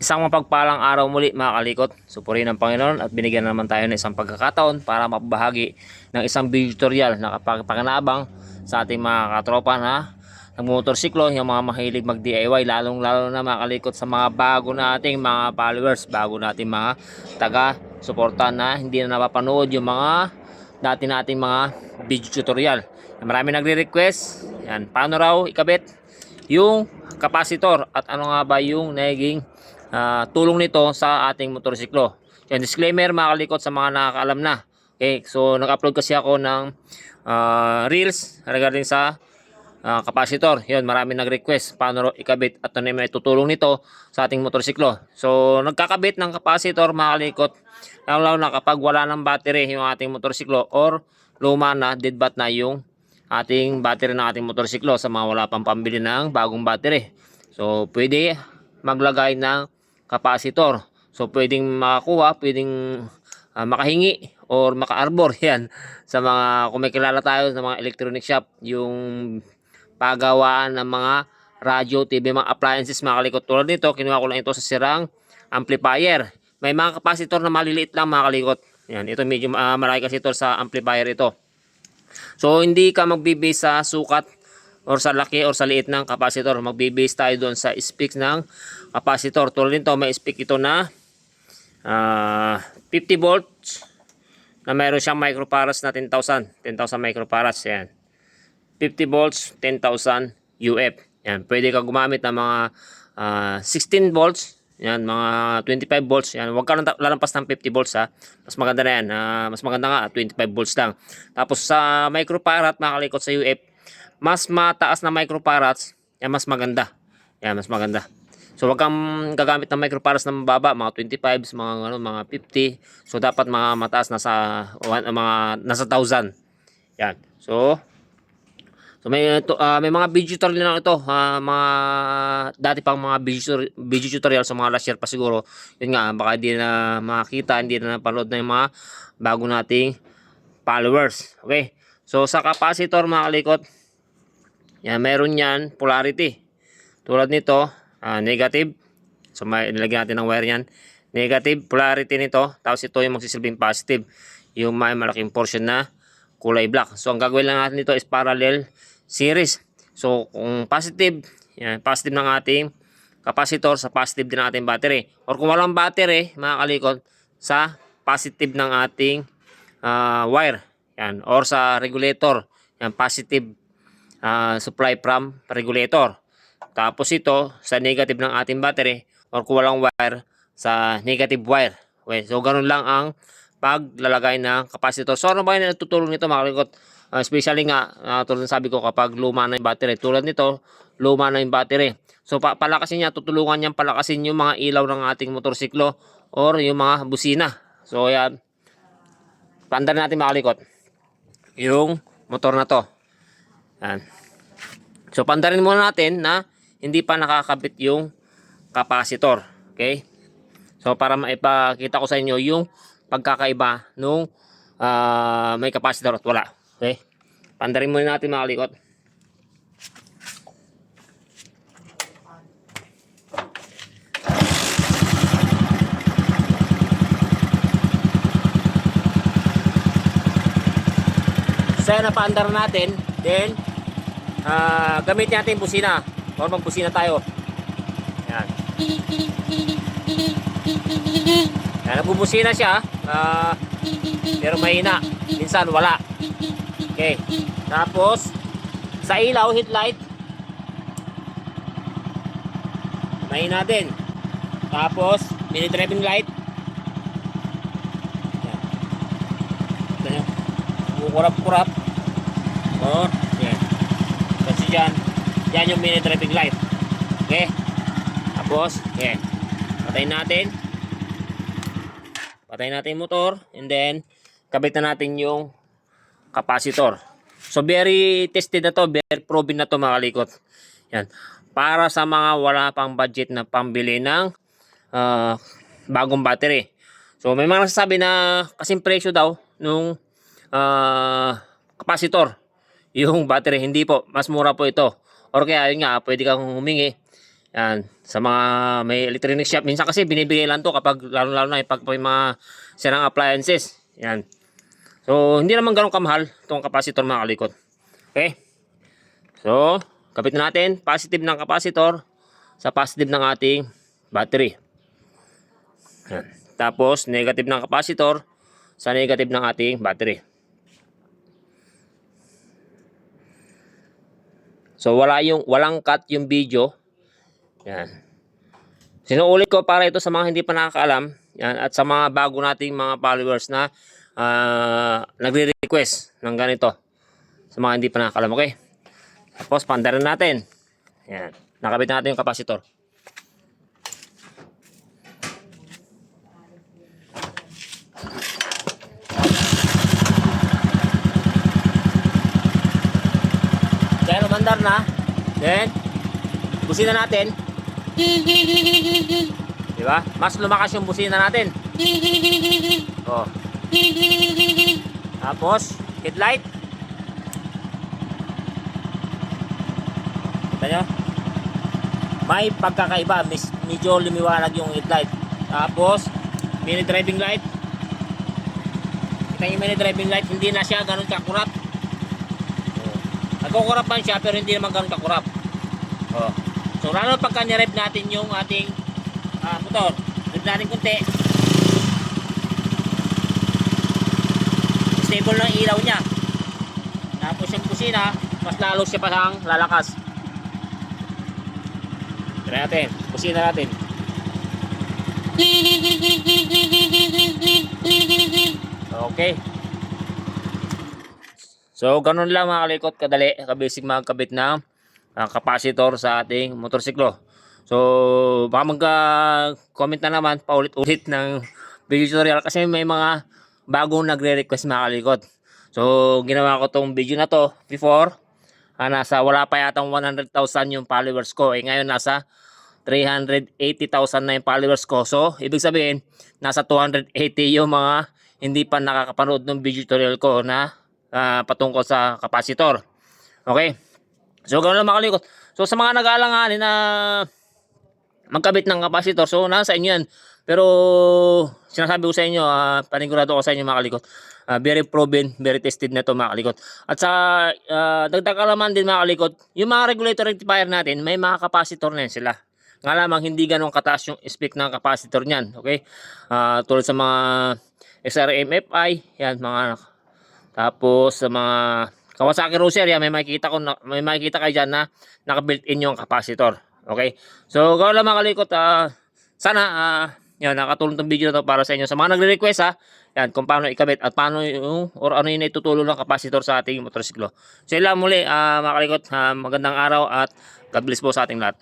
Isang mapagpalang araw muli mga kalikot. Supurihin ng Panginoon at binigyan naman tayo ng isang pagkakataon para mapabahagi ng isang video tutorial na pakinabang sa ating mga katropa na nagmotorsiklo, yung mga mahilig mag DIY, lalong lalo na mga kalikot sa mga bago nating mga followers, bago nating mga taga-suporta na hindi na napapanood yung mga dati nating mga video tutorial. Marami nagre-request, yan, paano raw ikabit yung capacitor at ano nga ba yung naging tulong nito sa ating motorsiklo. Yan, disclaimer mga kalikot sa mga nakakaalam na. Okay, so nag-upload kasi ako ng reels regarding sa capacitor. Yun, marami nag-request paano ikabit at ano may tutulong nito sa ating motorsiklo. So nagkakabit ng capacitor mga kalikot, lalo na kapag wala ng battery yung ating motorsiklo or luma na, dead bat na yung ating battery ng ating motorsiklo sa mga wala pang pambili ng bagong battery. So pwede maglagay ng capacitor. So pwedeng makakuha, pwedeng makahingi or maka-arbor yan sa mga, kung may kilala tayo sa mga electronic shop, yung pagawaan ng mga radio, TV, mga appliances mga kalikot. Tulad nito, kinuha ko lang ito sa sirang amplifier. May mga capacitor na maliliit lang mga kalikot. Yan, ito medyo malaki kasi ito sa amplifier ito. So hindi ka magbibase sa sukat or sa laki or sa liit ng capacitor. Magbibase tayo doon sa specs ng capacitor. Tulad nito, may spec ito na 50 volts na mayroon siyang microfarads na 10,000 microfarads. Yan. 50 volts, 10,000 UF. Yan. Pwede ka gumamit ng mga 16 volts. Yan, mga 25 volts. Yan, huwag ka lalampas ng 50 volts ha. Mas maganda na yan. Mas maganda nga 25 volts lang. Tapos sa microfarad, makalikot sa UF, mas mataas na microfarads, yan mas maganda. Yan, mas maganda. So wag kang gagamit ng microfarads na mababa, mga 25s, mga 50. So dapat mga mataas na sa mga nasa 1,000. Yan. So may mga video tutorial lang ito, mga dati pang mga video tutorial sa mga last year pa siguro. Yun nga, baka hindi na makita, hindi na napanood na yung mga bago nating followers. Okay. So sa capacitor mga kalikot, yan, meron yan polarity. Tulad nito, negative. So nilagyan natin ng wire yan. Negative polarity nito. Tapos ito yung magsisilbing positive. Yung may malaking portion na kulay black. So ang gagawin lang natin dito is parallel series. So kung positive, yan, positive ng ating capacitor, sa positive din ng ating battery. Or kung walang battery, mga kalikot, sa positive ng ating wire. Yan. Or sa regulator. Yan, positive supply from regulator. Tapos ito sa negative ng ating battery or kung walang wire sa negative wire. Okay, so ganun lang ang paglalagay ng capacitor. So ano ba yung natutulong nito mga kalikot? Especially nga tulad ng sabi ko, kapag luma na yung battery. Tulad nito, luma na yung battery. So palakasin niya, tutulungan niyang palakasin yung mga ilaw ng ating motorsiklo or yung mga busina. So yan, paandar natin mga kalikot yung motor na to. Yan. So pandarin muna natin na hindi pa nakakabit yung capacitor. Okay? So para maipakita ko sa inyo yung pagkakaiba nung may capacitor at wala. Okay? Pandarin muna natin mga kalikot. So napaandar natin, then gamitin natin yung busina or magbusina tayo. Yan. Yan, nagbubusina siya, pero mahina, minsan wala. Okay, tapos sa ilaw, headlight, mahina din. Tapos mini driving light, yan, kurap-kurap. Oh, yan. Kasi yan yung mini driving light. Okay. Tapos, okay. Patayin natin yung motor. And then, kabit na natin yung capacitor. So, very tested na to. Very proven na to mga kalikot. Yan. Para sa mga wala pang budget na pambili ng bagong battery. So, may mga nasasabi na kasing presyo daw nung capacitor yung battery. Hindi po, mas mura po ito. Or kaya yun nga, pwede kang humingi Yan, sa mga may electronic shop, minsan kasi binibigay lang to kapag lalo-lalo na pag may mga sirang appliances. Yan. So, hindi naman ganun kamahal itong capacitor mga kalikot. Okay? So, kapit na natin positive ng capacitor sa positive ng ating battery. Yan. Tapos, negative ng capacitor sa negative ng ating battery. So, walang cut yung video. Yan. Sinuulit ko para ito sa mga hindi pa nakakaalam. Yan. At sa mga bago nating mga followers na nagre-request ng ganito. Sa mga hindi pa nakakaalam. Okay? Tapos, pandarin natin. Yan. Nakabit natin yung capacitor. Kaya umandar na. Then, busina natin. Diba? Mas lumakas yung busina natin. Oh. Tapos, headlight. Kita nyo? May pagkakaiba. Medyo lumiwanag yung headlight. Tapos, mini driving light. Kita nyo yung mini driving light. Hindi na siya ganun kakurap. Nagkukurap man siya pero hindi naman ganun kakurap. Oh. So lalo pagka ni-rev natin yung ating motor, rev natin kunti. Stable ng ilaw niya. Tapos yung kusina, mas lalo siya pasang lalakas. Try natin, kusina natin. Okay. So, ganun lang mga kalikot, kadali, kabisig magkabit ng capacitor sa ating motorsiklo. So, baka mag-comment na naman, paulit-ulit ng video tutorial kasi may mga bagong nagre-request mga kalikot. So, ginawa ko tong video na to before, wala pa yatang 100,000 yung followers ko. Ngayon nasa 380,000 na yung followers ko. So, ibig sabihin, nasa 280 yung mga hindi pa nakakapanood ng video tutorial ko na patungkol sa capacitor. Okay? So, ganoon lang mga kalikot. So, sa mga nag-aalanganin na magkabit ng capacitor, so, nasa inyo yan. Pero, sinasabi ko sa inyo, panigurado ko sa inyo mga kalikot, very proven, very tested na ito mga kalikot. At sa dagdag kalaman din mga kalikot, yung mga regulator rectifier natin, may mga capacitor na yan sila. Nga lamang, hindi ganun kataas yung spec ng capacitor niyan. Okay? Tulad sa mga SRM-FI, yan, mga tapos sa mga Kawasaki Cruiser, yan, may makikita kayo dyan na naka-built-in yung capacitor. Okay? So, gawin lang mga kalikot, sana yan, nakatulong tong video na to para sa inyo. Sa mga nagre-request yan, kung paano ikabit at paano yung, or ano yung itutulong ng capacitor sa ating motorsiklo. So, yun lang muli, mga kalikot, magandang araw at God bless po sa ating lahat.